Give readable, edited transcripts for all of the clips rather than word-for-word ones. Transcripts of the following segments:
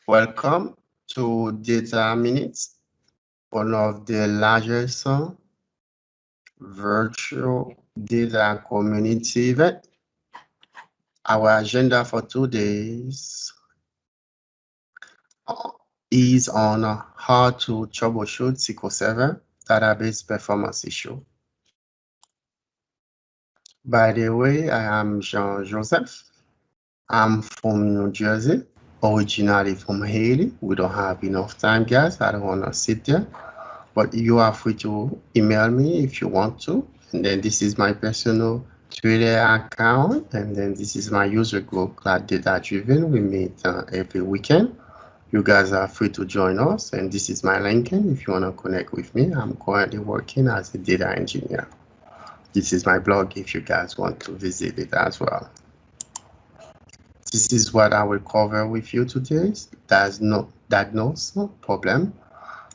Welcome to Data Minutes, one of the largest virtual data community event. Our agenda for today is on how to troubleshoot SQL Server database performance issue. By the way, I am Jean-Joseph. I'm from New Jersey, originally from Haiti. We don't have enough time, guys. I don't want to sit there. But you are free to email me if you want to. And then this is my personal Twitter account. And then this is my user group called DataGrillen. We meet every weekend. You guys are free to join us. And this is my LinkedIn. If you want to connect with me, I'm currently working as a data engineer. This is my blog if you guys want to visit it as well. This is what I will cover with you today. There's no diagnosis problem,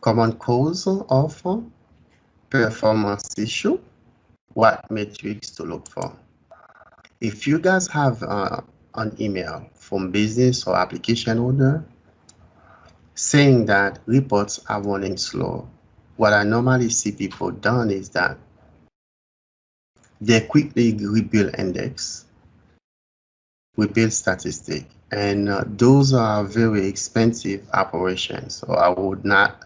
common cause of performance issue, what metrics to look for. If you guys have an email from business or application owner saying that reports are running slow, what I normally see people done is that they quickly rebuild index, rebuild statistic, and those are very expensive operations. So I would not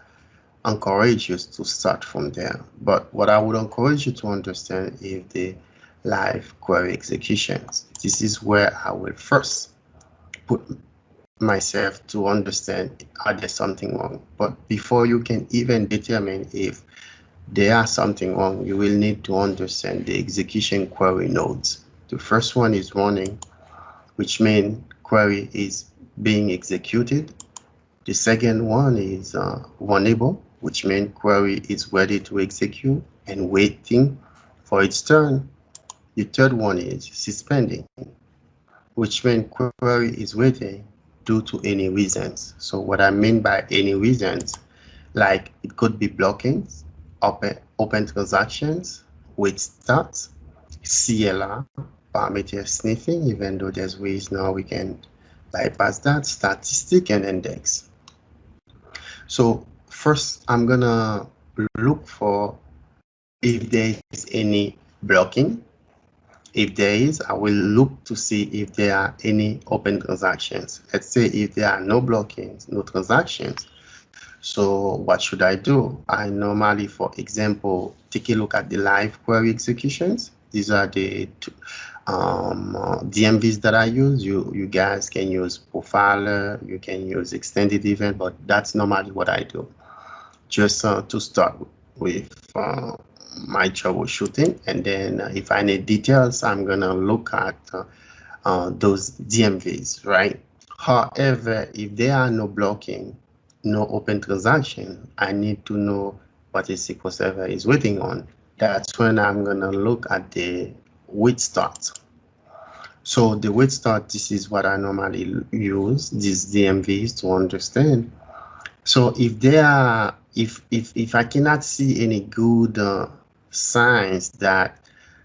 encourage you to start from there. But what I would encourage you to understand is the live query executions. This is where I will first put myself to understand are there something wrong. But before you can even determine if there are something wrong, you will need to understand the execution query nodes. The first one is running, which means query is being executed. The second one is runnable, which means query is ready to execute and waiting for its turn. The third one is suspending, which means query is waiting due to any reasons. So what I mean by any reasons, like it could be blocking, open transactions, wait starts, CLR, parameter sniffing, even though there's ways now we can bypass that, statistic and index. So first, I'm gonna look for if there is any blocking. If there is, I will look to see if there are any open transactions. Let's say if there are no blockings, no transactions. So what should I do? I normally, for example, take a look at the live query executions. These are the DMVs that I use. You guys can use Profiler, you can use Extended Event, but that's normally what I do. Just to start with my troubleshooting, and then if I need details, I'm gonna look at those DMVs, right? However, if there are no blocking, no open transaction, I need to know what a SQL Server is waiting on. That's when I'm gonna look at the wait start. So the wait start, this is what I normally use these DMVs to understand. So if there are, if I cannot see any good signs that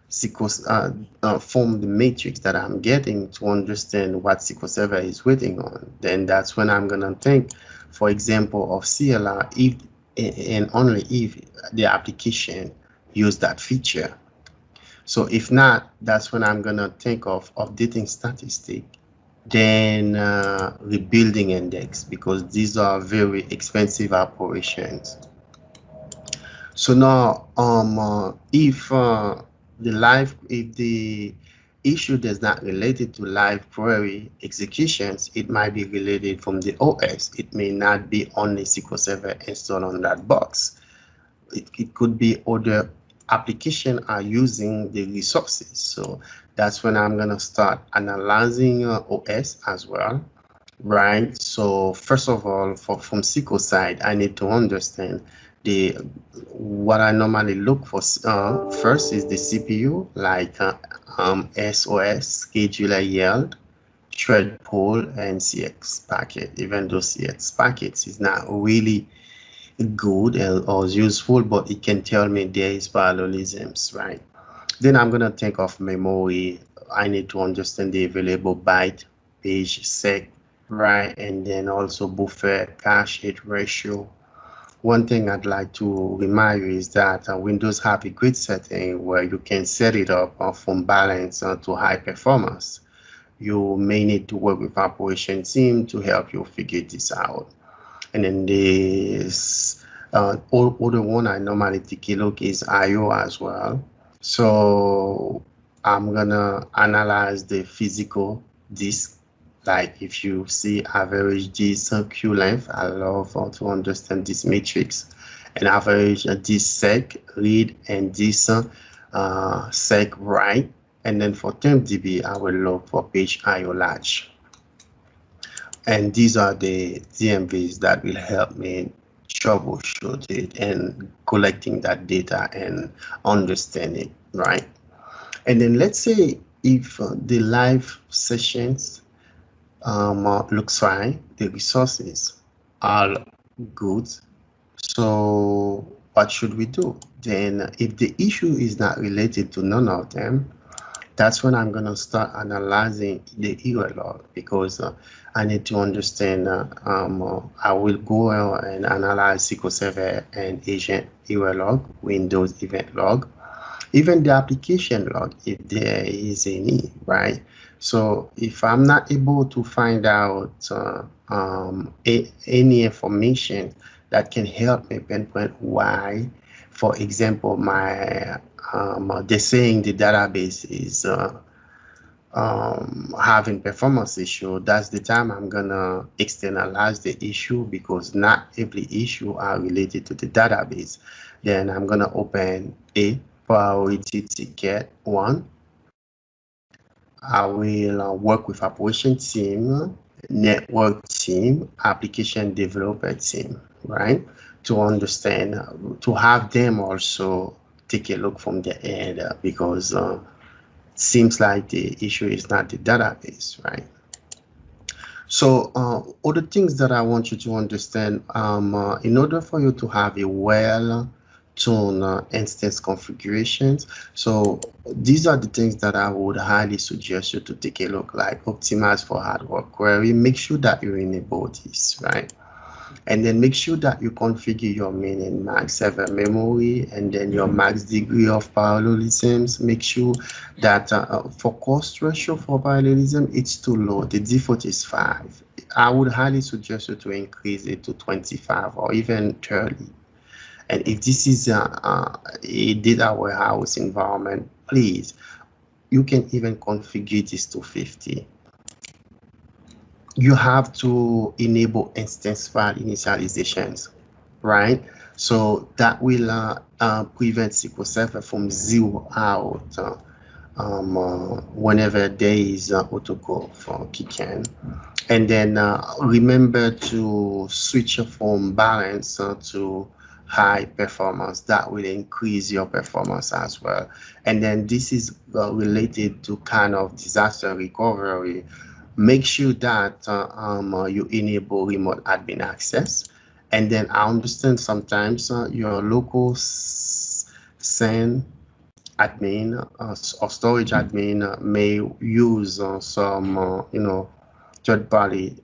SQL form the matrix that I'm getting to understand what SQL Server is waiting on, then that's when I'm gonna think, for example, of CLR if and only if the application use that feature. So if not, that's when I'm gonna think of updating statistic, then rebuilding index, because these are very expensive operations. So now, if the issue does not related to live query executions, it might be related from the OS. It may not be only SQL Server installed on that box. It could be other application are using the resources. So that's when I'm gonna start analyzing OS as well, right? So first of all, from SQL side, I need to understand what I normally look for first is the CPU, like SOS, scheduler yield, thread pool, and CX packet. Even though CX packets is not really good or useful, but it can tell me there is parallelisms, right? Then I'm gonna think of memory. I need to understand the available byte, page, sec, right? And then also buffer cache hit ratio. One thing I'd like to remind you is that Windows have a great setting where you can set it up from balance to high performance. You may need to work with operation team to help you figure this out. And then this other one I normally take a look is IO as well. So I'm gonna analyze the physical disk. Like if you see average disk queue length, I love to understand this matrix, and average disk sec read and disk sec write. And then for TempDB, I will look for page IO large. And these are the DMVs that will help me troubleshoot it and collecting that data and understand it, right? And then let's say if the live sessions looks fine, the resources are good. So what should we do? Then if the issue is not related to none of them, that's when I'm going to start analyzing the error log, because I need to understand, I will go and analyze SQL Server and agent error log, Windows event log, even the application log if there is any, right? So if I'm not able to find out any information that can help me pinpoint why, for example, my they're saying the database is having performance issue, that's the time I'm gonna externalize the issue, because not every issue are related to the database. Then I'm gonna open a priority ticket 1. I will work with operation team, network team, application developer team, right? To understand, to have them also take a look from the end, because seems like the issue is not the database, right? So other things that I want you to understand, in order for you to have a well-tuned instance configurations, so these are the things that I would highly suggest you to take a look, like optimize for hardware query. Make sure that you enable this, right? And then make sure that you configure your min and max server memory, and then your max degree of parallelisms. Make sure that for cost ratio for parallelism, it's too low. The default is 5. I would highly suggest you to increase it to 25 or even 30. And if this is a data warehouse environment, please, you can even configure this to 50. You have to enable instance file initializations, right? So that will prevent SQL Server from zero out whenever there is autocall for keygen. And then remember to switch from balance to high performance. That will increase your performance as well. And then this is related to kind of disaster recovery. Make sure that you enable remote admin access. And then I understand sometimes your local SAN admin or storage admin may use some third-party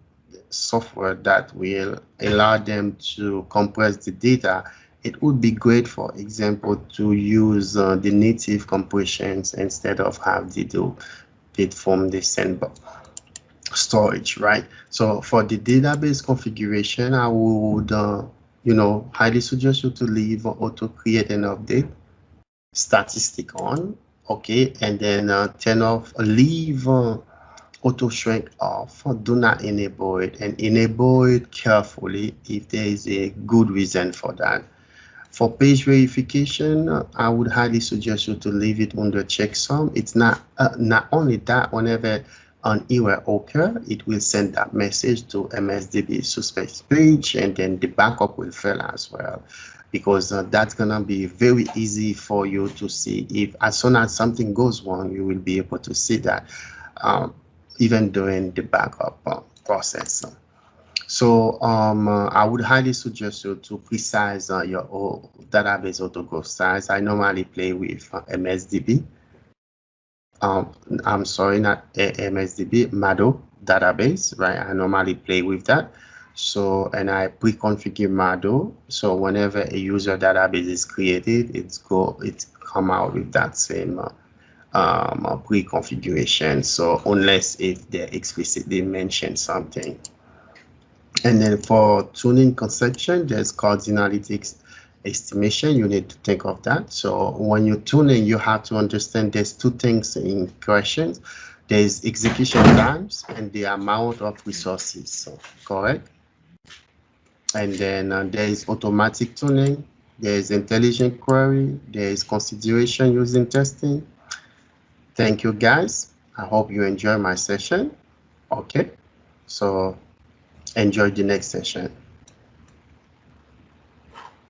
software that will allow them to compress the data. It would be great, for example, to use the native compressions instead of have to do it from the sandbox storage, right? So for the database configuration, I would highly suggest you to leave auto create and update statistic on, okay, and then turn off, leave auto shrink off. Do not enable it, and enable it carefully if there is a good reason for that. For page verification, I would highly suggest you to leave it under checksum. It's not only that, whenever an error occur, it will send that message to MSDB suspect page, and then the backup will fail as well, because that's gonna be very easy for you to see. If as soon as something goes wrong, you will be able to see that even during the backup process. So I would highly suggest you to precise your database autograph size. I normally play with MSDB. I'm sorry, not MSDB, Mado, database, right? I normally play with that. So, and I pre-configure Mado. So whenever a user database is created, it come out with that same pre-configuration. So unless if they explicitly mention something. And then for tuning conception, there's cardinalities estimation. You need to think of that. So when you're tuning, you have to understand there's two things in questions. There's execution times and the amount of resources. So correct. And then there is automatic tuning. There is intelligent query. There is consideration using testing. Thank you, guys. I hope you enjoy my session. Okay. So enjoy the next session.